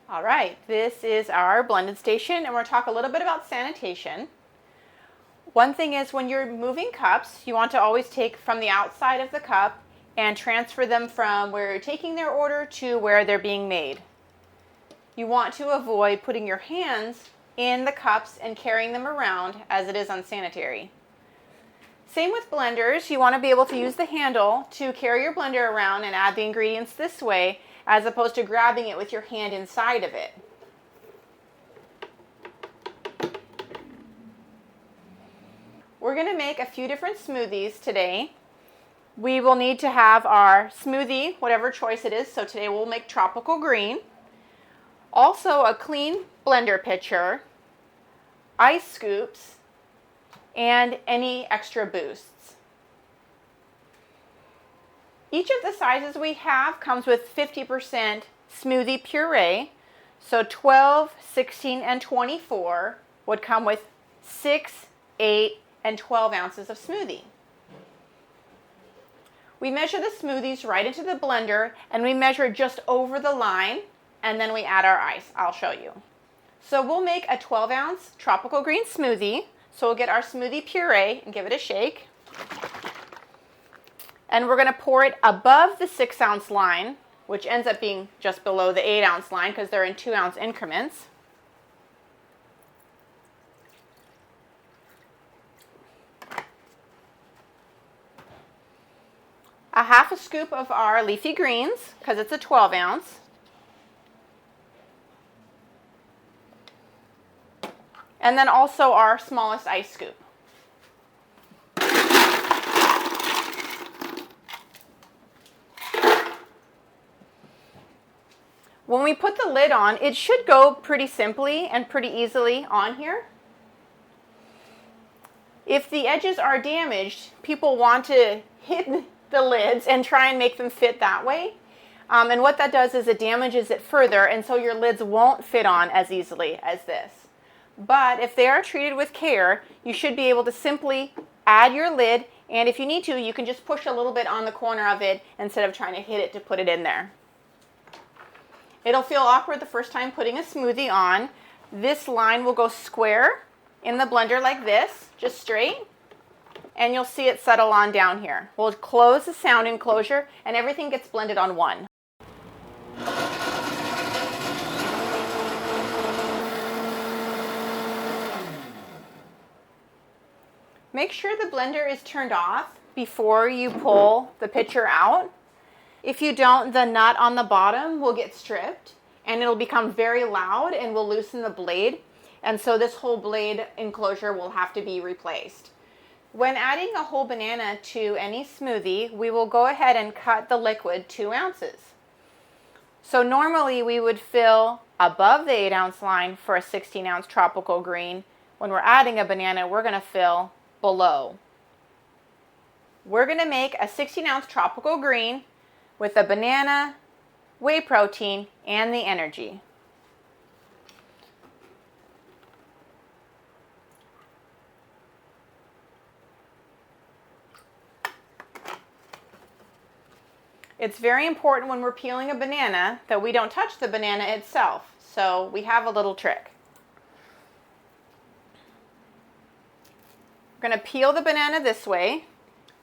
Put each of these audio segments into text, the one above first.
All right, this is our blended station, and we're going to talk a little bit about sanitation. One thing is, when you're moving cups, you want to always take from the outside of the cup and transfer them from where you're taking their order to where they're being made. You want to avoid putting your hands in the cups and carrying them around, as it is unsanitary. Same with blenders. You want to be able to use the handle to carry your blender around and add the ingredients this way, as opposed to grabbing it with your hand inside of it. We're going to make a few different smoothies today. We will need to have our smoothie, whatever choice it is. So today we'll make tropical green. Also a clean blender pitcher, ice scoops, and any extra boosts. Each of the sizes we have comes with 50% smoothie puree. So 12, 16, and 24 would come with 6, 8, and 12 ounces of smoothie. We measure the smoothies right into the blender, and we measure just over the line, and then we add our ice. I'll show you. So we'll make a 12-ounce tropical green smoothie. So we'll get our smoothie puree and give it a shake. And we're going to pour it above the 6-ounce line, which ends up being just below the 8-ounce line because they're in 2-ounce increments. A half a scoop of our leafy greens, because it's a 12-ounce. And then also our smallest ice scoop. When we put the lid on, it should go pretty simply and pretty easily on here. If the edges are damaged, people want to hit the lids and try and make them fit that way. And what that does is it damages it further, and so your lids won't fit on as easily as this. But if they are treated with care, you should be able to simply add your lid, and if you need to, you can just push a little bit on the corner of it instead of trying to hit it to put it in there. It'll feel awkward the first time putting a smoothie on. This line will go square in the blender like this, just straight, and you'll see it settle on down here. We'll close the sound enclosure, and everything gets blended on one. Make sure the blender is turned off before you pull the pitcher out. If you don't, the nut on the bottom will get stripped and it'll become very loud and will loosen the blade. And so this whole blade enclosure will have to be replaced. When adding a whole banana to any smoothie, we will go ahead and cut the liquid 2 ounces. So normally we would fill above the 8-ounce line for a 16-ounce tropical green. When we're adding a banana, we're going to fill below. We're going to make a 16-ounce tropical green with the banana, whey protein, and the energy. It's very important when we're peeling a banana that we don't touch the banana itself. So we have a little trick. We're going to peel the banana this way.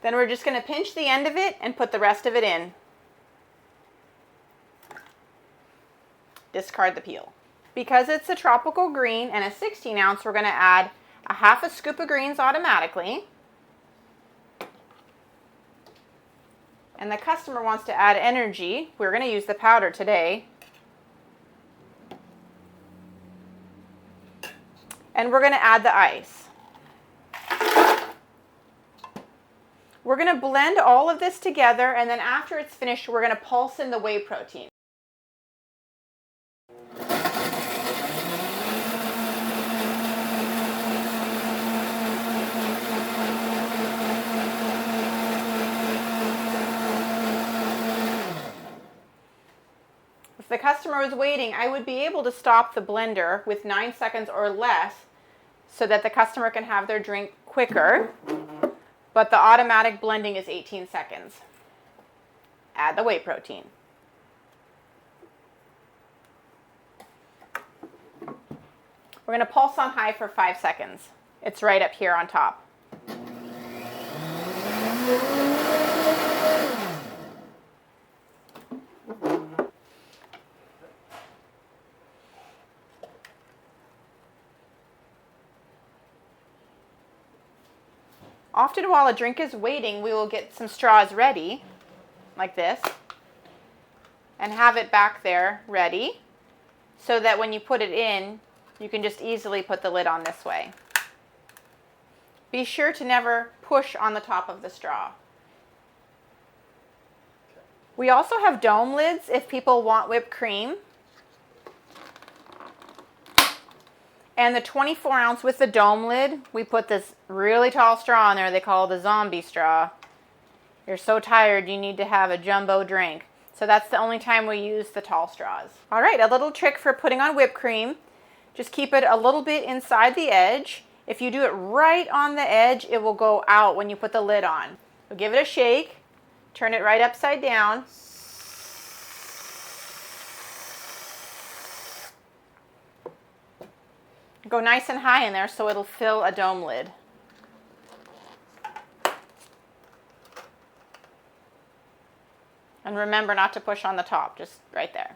Then we're just going to pinch the end of it and put the rest of it in. Discard the peel. Because it's a tropical green and a 16-ounce, we're going to add a half a scoop of greens automatically. And the customer wants to add energy. We're going to use the powder today. And we're going to add the ice. We're going to blend all of this together, and then after it's finished, we're going to pulse in the whey protein. If the customer was waiting, I would be able to stop the blender with 9 seconds or less so that the customer can have their drink quicker. But the automatic blending is 18 seconds. Add the whey protein. We're going to pulse on high for 5 seconds. It's right up here on top. Often while a drink is waiting, we will get some straws ready, like this, and have it back there ready, so that when you put it in, you can just easily put the lid on this way. Be sure to never push on the top of the straw. We also have dome lids if people want whipped cream. And the 24 ounce with the dome lid, we put this really tall straw in there they call the zombie straw. You're so tired you need to have a jumbo drink. So that's the only time we use the tall straws. All right, a little trick for putting on whipped cream. Just keep it a little bit inside the edge. If you do it right on the edge, it will go out when you put the lid on. So give it a shake, turn it right upside down. Go nice and high in there so it'll fill a dome lid. And remember not to push on the top, just right there.